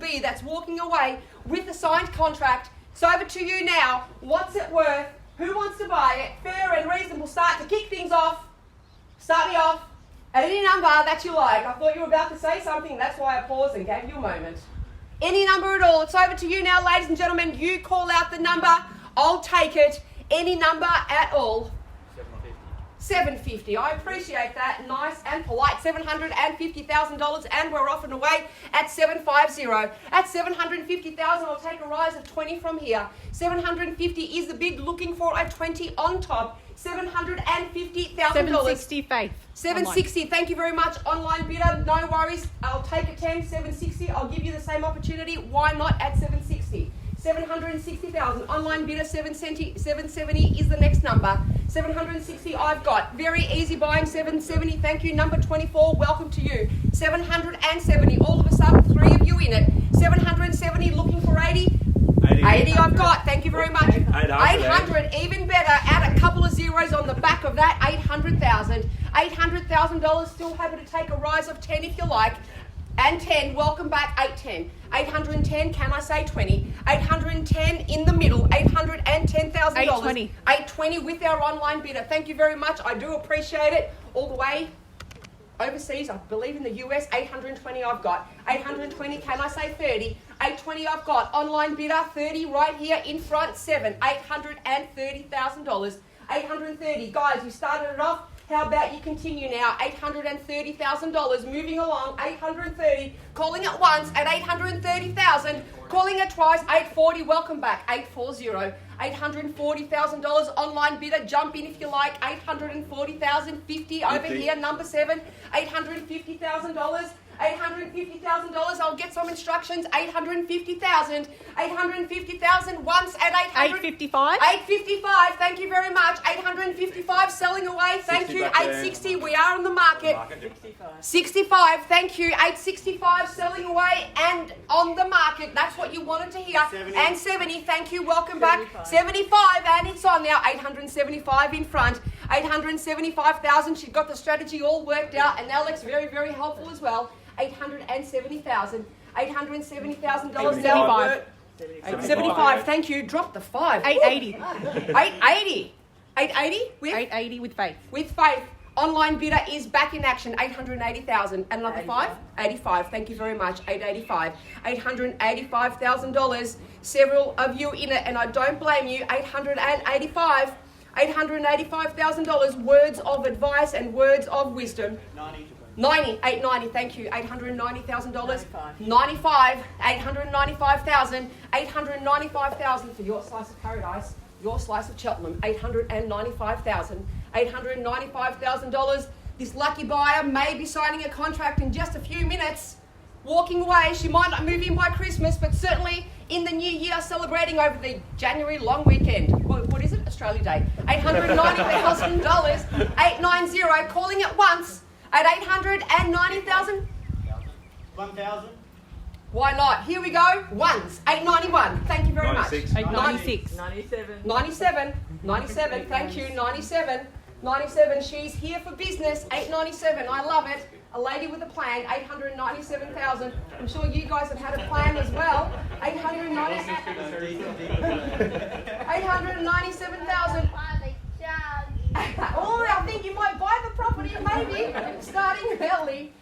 be that's walking away with a signed contract. It's over to you now. What's it worth? Who wants to buy it? Fair and reasonable start to kick things off. Start me off at any number that you like. I thought you were about to say something. That's why I paused and gave you a moment. Any number at all. It's over to you now, ladies and gentlemen. You call out the number. I'll take it. Any number at all. $750. I appreciate that. Nice and polite. $750,000, and we're off and away at $750. At $750,000, I'll take a rise of 20 from here. $750 is the bid, looking for a 20 on top. $750,000. $760, Faith. $760. Thank you very much, online bidder. No worries. I'll take a 10. $760. I'll give you the same opportunity. Why not at $760? $760,000. Online bidder, $770 is the next number. $760 I've got. Very easy buying, $770. Thank you. Number 24, welcome to you. $770. All of a sudden, 3 of you in it. $770, looking for 80. 80 I've got. Thank you very much. 800, even better. Add a couple of zeros on the back of that. $800,000. $800,000. Still happy to take a rise of 10 if you like. And 10, welcome back, 810. 810, can I say 20? 810 in the middle, $810,000. 820. 820 with our online bidder. Thank you very much. I do appreciate it. All the way overseas, I believe in the US, 820 I've got. 820, can I say 30? 820 I've got. Online bidder, 30 right here in front, 7. $830,000. 830. Guys, you started it off. How about you continue now? $830,000. Moving along. 830. Calling it once at $830,000. Calling it twice. 840. Welcome back. 840. $840,000. Online bidder. Jump in if you like. $840,000. 50 over here. Number 7. $850,000. $850,000. I'll get some instructions. $850,000. $850,000 once at $855. $855. Thank you very much. $855 selling away. Thank you. $860. We are on the market. 65. Thank you. $865 selling away and on the market. That's what you wanted to hear. 70. And 70. Thank you. Welcome back. 75 and it's on now. $875 in front. $875,000. She's got the strategy all worked out, and Alex very, very helpful as well. $870,000. $870,000. 75. Thank you. Drop the 5. 880. 880. 880 with 880 with Faith. With Faith. Online bidder is back in action. 880,000. Another 5. 85. Thank you very much. 885. $885,000. Several of you in it, and I don't blame you. 885. $885,000. Words of advice and words of wisdom. 890, thank you. $890,000. 95. $895,000. $895,000 for your slice of paradise, your slice of Cheltenham. $895,000. $895,000. This lucky buyer may be signing a contract in just a few minutes. Walking away, she might not move in by Christmas, but certainly in the new year, celebrating over the January long weekend. What is it? Australia Day. $890,000. 890, calling it once. At $890,000? 1,000? Why not? Here we go. Ones. 891. Thank you very much. 896. 97. 97. Thank you. 97. 97. She's here for business. 897. I love it. A lady with a plan. 897,000. I'm sure you guys have had a plan as well. 897,000. Oh, I think you might buy the property, maybe. Starting early.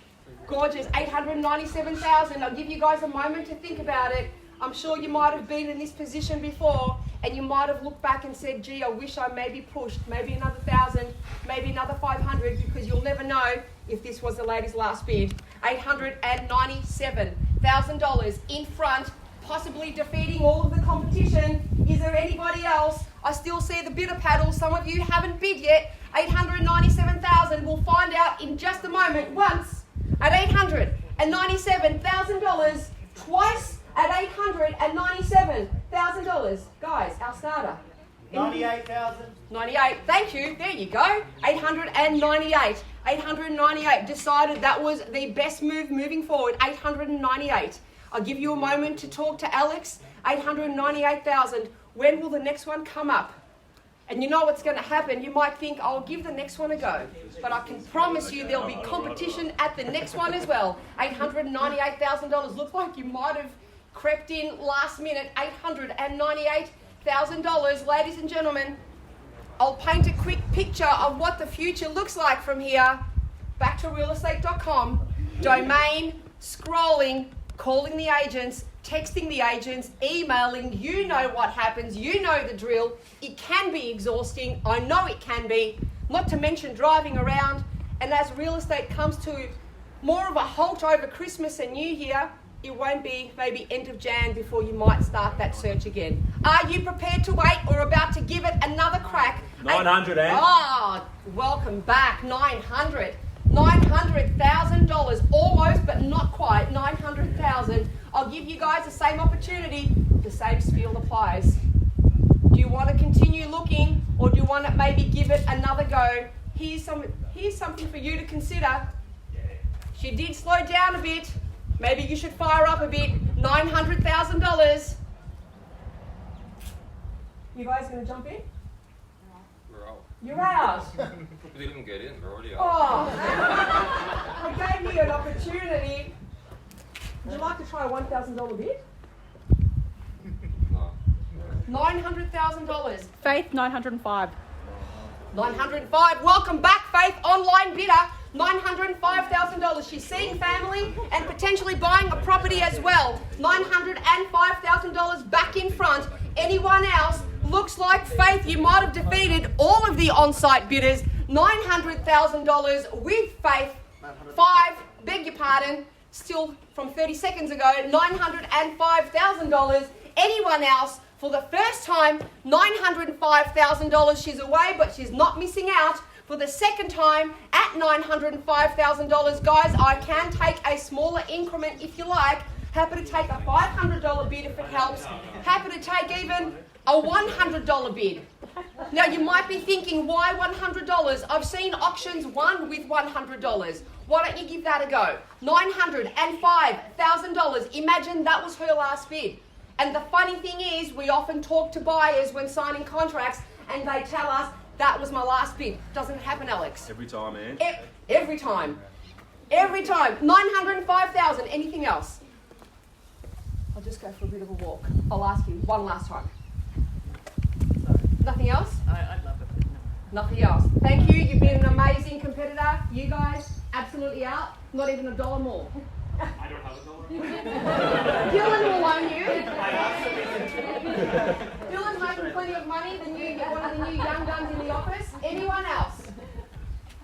Gorgeous. 897,000. I'll give you guys a moment to think about it. I'm sure you might have been in this position before, and you might have looked back and said, gee, I wish I maybe pushed, maybe another 1,000, maybe another 500, because you'll never know if this was the lady's last bid. $897,000 in front, possibly defeating all of the competition. Is there anybody else? I still see the bidder paddle. Some of you haven't bid yet. $897,000. We'll find out in just a moment. Once at $897,000. Twice at $897,000. Guys, our starter. 98,000. 98. Thank you. There you go. 898. 898. Decided that was the best move moving forward. 898. I'll give you a moment to talk to Alex. 898,000. When will the next one come up? And you know what's going to happen. You might think, I'll give the next one a go. But I can promise you there'll be competition at the next one as well. $898,000. Looks like you might have crept in last minute, $898,000. Ladies and gentlemen, I'll paint a quick picture of what the future looks like from here. Back to realestate.com, domain, scrolling, calling the agents, texting the agents, emailing. You know what happens. You know the drill. It can be exhausting. I know it can be. Not to mention driving around. And as real estate comes to more of a halt over Christmas and New Year, it won't be maybe end of Jan before you might start that search again. Are you prepared to wait or about to give it another crack? 900, Anne. Oh, welcome back. 900. $900,000. Almost, but not quite. 900,000. I'll give you guys the same opportunity. The same spiel applies. Do you want to continue looking, or do you want to maybe give it another go? Here's something for you to consider. She did slow down a bit. Maybe you should fire up a bit. $900,000. You guys going to jump in? We're out. You're out. We didn't get in, we're already out. Oh, I gave you an opportunity. Would you like to try a $1,000 bid? No. $900,000. Faith, 905. 905. Welcome back, Faith. Online bidder. $905,000. She's seeing family and potentially buying a property as well. $905,000 back in front. Anyone else? Looks like, Faith, you might have defeated all of the on-site bidders. $900,000 with Faith. Beg your pardon, still from 30 seconds ago, $905,000. Anyone else? For the first time, $905,000. She's away, but she's not missing out. For the second time, at $905,000, guys, I can take a smaller increment if you like. Happy to take a $500 bid if it helps. Happy to take even a $100 bid. Now, you might be thinking, why $100? I've seen auctions won with $100. Why don't you give that a go? $905,000. Imagine that was her last bid. And the funny thing is, we often talk to buyers when signing contracts, and they tell us, that was my last bid. Doesn't happen, Alex. Every time, man. Every time. Every time. $905,000. Anything else? I'll just go for a bit of a walk. I'll ask you one last time. Nothing else? I'd love it. No. Nothing else. Thank you. You've been an amazing competitor. You guys, absolutely out. Not even $1 more. I don't have a dollar. Dylan will loan you. Dylan's making plenty of money. One of the new young guns in the office. Anyone else?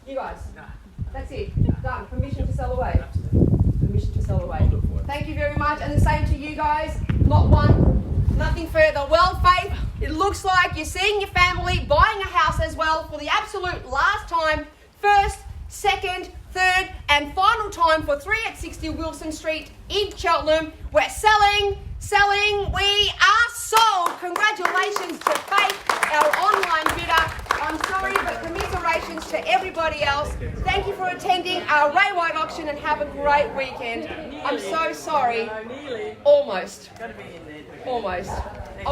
You guys. That's it. Done. Permission to sell away. Permission to sell away. Thank you very much. And the same to you guys. Not one. Nothing further. Well, Faith, it looks like you're seeing your family buying a house as well for the absolute last time. First, second, third, and final time for 3 at 60 Wilson Street in Cheltenham. We're selling. We are sold. Congratulations to Faith, our online bidder. I'm sorry, but commiserations to everybody else. Thank you for attending our Ray White auction and have a great weekend. I'm so sorry. Nearly. Almost. Got to be in there. Almost.